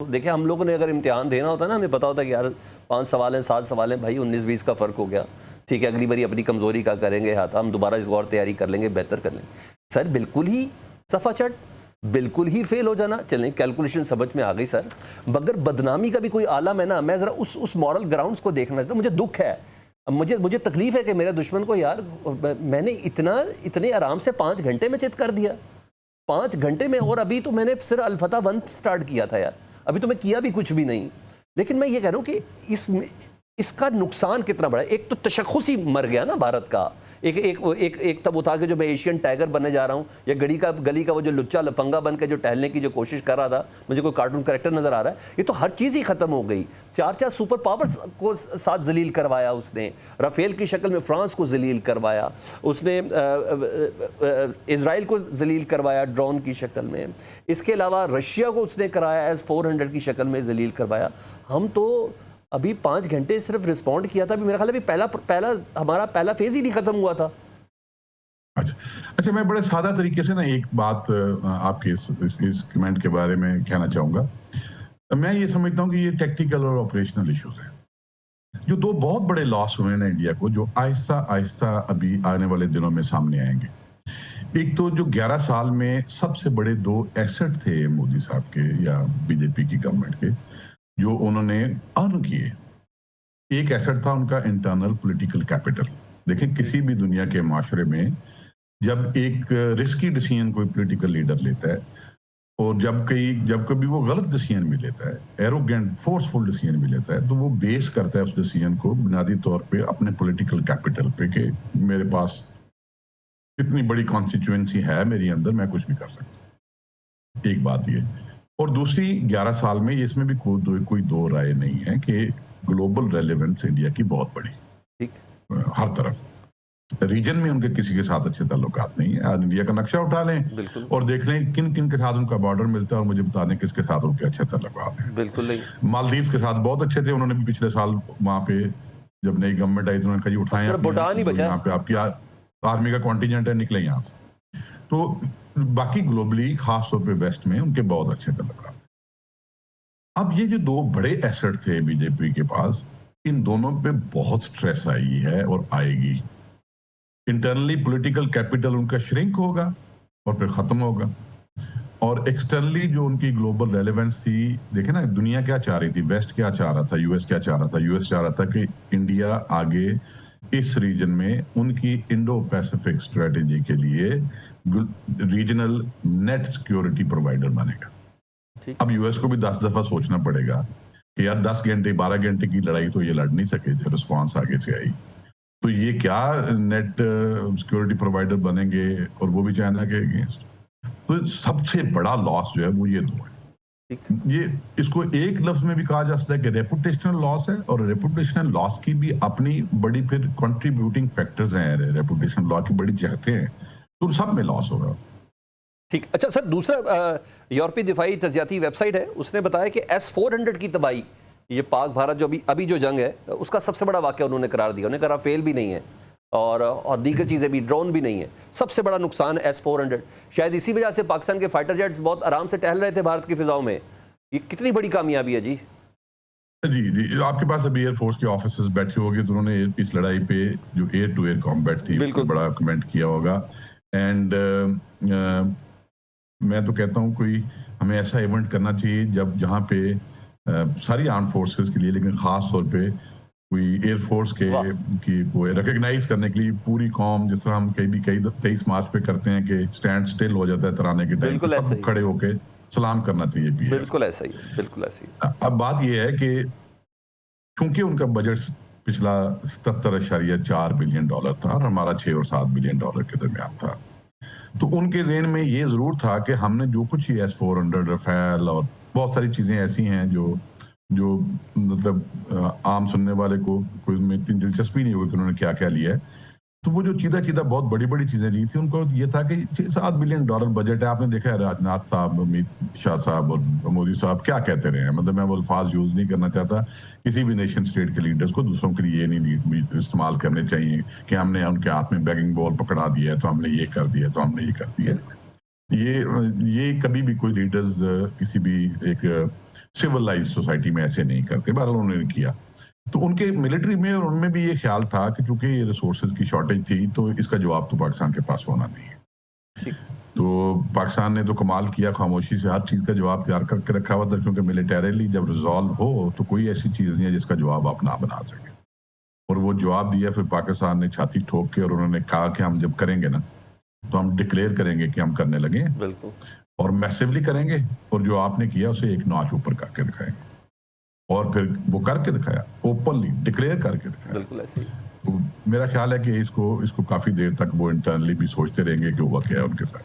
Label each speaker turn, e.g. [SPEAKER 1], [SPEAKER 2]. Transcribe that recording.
[SPEAKER 1] देखिए हम लोगों ने अगर इम्तिहान देना होता ना, हमें पता होता कि यार 5 सवाल हैं 7 सवाल हैं, भाई 19-20 का फ़र्क हो गया, ठीक है, अगली बारी अपनी कमज़ोरी का करेंगे हाथ, हम दोबारा इस और तैयारी कर लेंगे, बेहतर कर लेंगे। सर बिल्कुल ही सफाचट, बिल्कुल ही फेल हो जाना, चलें कैलकुलेशन समझ में आ गई सर, मगर बदनामी का भी कोई आलम है ना, मैं ज़रा उस मॉरल ग्राउंड्स को देखना चाहता हूँ। मुझे दुख है, मुझे तकलीफ है कि मेरे दुश्मन को यार मैंने इतने आराम से 5 घंटे में चित कर दिया, 5 घंटे में, और अभी तो मैंने सिर्फ अल-फतह 1 स्टार्ट किया था यार, अभी तो मैं किया भी कुछ भी नहीं। लेकिन मैं ये कह रहा हूँ कि इसका नुकसान कितना बड़ा है। एक तो तशख़्ख़ुस ही मर गया ना भारत का, एक तब उठा के जो मैं एशियन टाइगर बनने जा रहा हूँ, या गली का वो जो लुच्चा लफंगा बन के जो टहलने की जो कोशिश कर रहा था, मुझे कोई कार्टून कैरेक्टर नजर आ रहा है, ये तो हर चीज़ ही खत्म हो गई। 4 सुपर पावर्स को साथ जलील करवाया उसने, राफेल की शक्ल में फ्रांस को जलील करवाया उसने, इसराइल को जलील करवाया ड्रोन की शक्ल में, इसके अलावा रशिया को उसने कराया S-400 की शक्ल में जलील करवाया। हम तो अभी 5 घंटे सिर्फ रिस्पॉन्ड किया था, अभी मेरा ख्याल है हमारा पहला फेज ही नहीं खत्म हुआ था।
[SPEAKER 2] अच्छा, मैं बड़े सादा तरीके से ना एक बात आपके इस कमेंट के बारे में कहना चाहूंगा। मैं ये समझता हूँ कि ये टेक्निकल और ऑपरेशनल इश्यूज हैं। जो 2 बहुत बड़े लॉस हुए ना इंडिया को, जो आहिस्ता आहिस्ता अभी आने वाले दिनों में सामने आएंगे। एक तो जो 11 साल में सबसे बड़े 2 एसेट थे मोदी साहब के या बीजेपी की गवर्नमेंट के, जो उन्होंने अर्न किए। एक एसेट था उनका इंटरनल पॉलिटिकल कैपिटल। देखिए किसी भी दुनिया के माशरे में जब एक रिस्की डिसीजन कोई पॉलिटिकल लीडर लेता है, और जब कभी वो गलत डिसीजन भी लेता है, एरोगेंट फोर्सफुल डिसीजन भी लेता है, तो वो बेस करता है उस डिसीजन को बुनियादी तौर पे अपने पॉलिटिकल कैपिटल पे, कि मेरे पास इतनी बड़ी कॉन्स्टिट्यूएंसी है मेरी अंदर, मैं कुछ भी कर सकता। एक बात ये, और दूसरी 11 साल में इसमें भी कोई दो राय नहीं है कि ग्लोबल रेलेवेंस इंडिया की बहुत बड़ी,
[SPEAKER 1] ठीक,
[SPEAKER 2] हर तरफ रीजन में उनके किसी के साथ अच्छे ताल्लुकात नहीं है। आज इंडिया का नक्शा उठा लें और देख लें किन किन के साथ उनका बॉर्डर मिलता है, और मुझे बता दें किसके साथ उनके अच्छे ताल्लुकात हैं।
[SPEAKER 1] बिल्कुल नहीं।
[SPEAKER 2] मालदीव के साथ बहुत अच्छे थे, उन्होंने भी पिछले साल वहां पे जब नई गवर्नमेंट आई तो उन्होंने कहा जी उठाएं,
[SPEAKER 1] भूटान ही बचा,
[SPEAKER 2] यहाँ पे आपकी आर्मी का कॉन्टिजेंट है, निकले यहाँ से। तो बाकी ग्लोबली खास तौर पे वेस्ट में उनके बहुत अच्छे ताल्लुकात। अब ये जो 2 बड़े एसेट थे बीजेपी के पास, इन दोनों पे बहुत स्ट्रेस आई है और आएगी। इंटरनली पॉलिटिकल कैपिटल उनका श्रिंक होगा और फिर खत्म होगा, और एक्सटर्नली जो उनकी ग्लोबल रेलेवेंस थी, देखे ना दुनिया क्या चाह रही थी, वेस्ट क्या चाह रहा था, यूएस क्या चाह रहा था। यूएस चाह रहा था कि इंडिया आगे इस रीजन में उनकी इंडो पैसिफिक स्ट्रेटेजी के लिए रीजनल नेट सिक्योरिटी प्रोवाइडर बनेगा। अब यूएस को भी 10 दफा सोचना पड़ेगा कि यार 10 घंटे 12 घंटे की लड़ाई तो ये लड़ नहीं सके जो रिस्पॉन्स आगे से आई, तो ये क्या नेट सिक्योरिटी प्रोवाइडर बनेंगे, और वो भी चाइना के अगेंस्ट। तो सबसे बड़ा लॉस जो है वो ये 2 है। ये इसको एक लफ्ज में भी कहा जा सकता है कि रेपुटेशनल लॉस है, और रेपुटेशनल लॉस की भी अपनी बड़ी फिर कंट्रीब्यूटिंग फैक्टर्स हैं, रेपुटेशनल लॉस की बड़ी जगतें हैं, तो सब में लॉस होगा।
[SPEAKER 1] ठीक। अच्छा सर, दूसरा यूरोपीय दिफाई तज्जियाती वेबसाइट है, उसने बताया कि S-400 की तबाही, ये पाक भारत जो अभी जो जंग है उसका सबसे बड़ा वाक़या उन्होंने करार दिया। उन्होंने कहा फेल भी नहीं है और दीगर चीज़ें भी, ड्रोन भी नहीं है, सबसे बड़ा नुकसान है S-400। शायद इसी वजह से पाकिस्तान के फाइटर जेट्स बहुत आराम से टहल रहे थे भारत की फिजाओं में। ये कितनी बड़ी कामयाबी है जी।
[SPEAKER 2] जी, आपके पास अभी एयरफोर्स के ऑफिसर्स बैठे होंगे, तो उन्होंने इस लड़ाई पे जो एयर टू एयर कॉम्बैट थी उसको बड़ा कमेंट किया होगा। एंड मैं तो कहता हूँ कोई हमें ऐसा इवेंट करना चाहिए जहाँ पे सारी आर्म फोर्सेस के लिए, लेकिन खास तौर पे कोई एयरफोर्स को रिकग्नाइज करने के लिए पूरी कौम, जिस तरह हम कई 23 मार्च पे करते हैं कि स्टैंड स्टिल हो जाता है तराने के टाइम, सब खड़े होके सलाम करना चाहिए।
[SPEAKER 1] बिल्कुल ऐसा ही, बिल्कुल ऐसा ही।
[SPEAKER 2] अब बात यह है कि क्योंकि उनका बजट पिछला $77.4 बिलियन था और हमारा $6 और $7 बिलियन के दरमियान था, तो उनके ज़हन में ये जरूर था कि हमने जो कुछ ही S-400, राफेल और बहुत सारी चीजें ऐसी हैं जो मतलब आम सुनने वाले को कोई में इतनी दिलचस्पी नहीं हुई कि उन्होंने क्या क्या लिया है। तो वो जो चीदा बहुत बड़ी चीजें ली थी, उनको ये था कि $6-7 बिलियन बजट है। आपने देखा है राजनाथ साहब, अमित शाह साहब और मोदी साहब क्या कहते रहे हैं, मतलब मैं वो अल्फाज यूज नहीं करना चाहता, किसी भी नेशन स्टेट के लीडर्स को दूसरों के लिए ये नहीं इस्तेमाल करने चाहिए कि हमने उनके हाथ में बैगिंग बॉल पकड़ा दिया है तो हमने ये कर दिया, तो हमने ये कर दिया। ये कभी भी कोई लीडर्स किसी भी एक सिविलाइज सोसाइटी में ऐसे नहीं करते, बहरहाल उन्होंने किया। तो उनके मिलिट्री में और उनमें भी ये ख्याल था कि चूंकि रिसोर्सेज की शॉर्टेज थी तो इसका जवाब तो पाकिस्तान के पास होना नहीं है।
[SPEAKER 1] ठीक।
[SPEAKER 2] तो पाकिस्तान ने तो कमाल किया, खामोशी से हर चीज़ का जवाब तैयार करके रखा हुआ था, क्योंकि मिलिटरीली जब रिजॉल्व हो तो कोई ऐसी चीज़ नहीं है जिसका जवाब आप ना बना सके। और वो जवाब दिया फिर पाकिस्तान ने छाती ठोक के, और उन्होंने कहा कि हम जब करेंगे ना तो हम डिक्लेयर करेंगे कि हम करने लगे हैं,
[SPEAKER 1] बिल्कुल।
[SPEAKER 2] और मैसिवली करेंगे, और जो आपने किया उसे एक नॉच ऊपर करके दिखाएंगे। और फिर वो करके दिखाया, ओपनली डिक्लेयर करके दिखाया।
[SPEAKER 1] बिल्कुल ऐसे ही।
[SPEAKER 2] तो मेरा ख्याल है कि इसको काफी देर तक वो इंटरनली भी सोचते रहेंगे कि हुआ क्या है उनके साथ।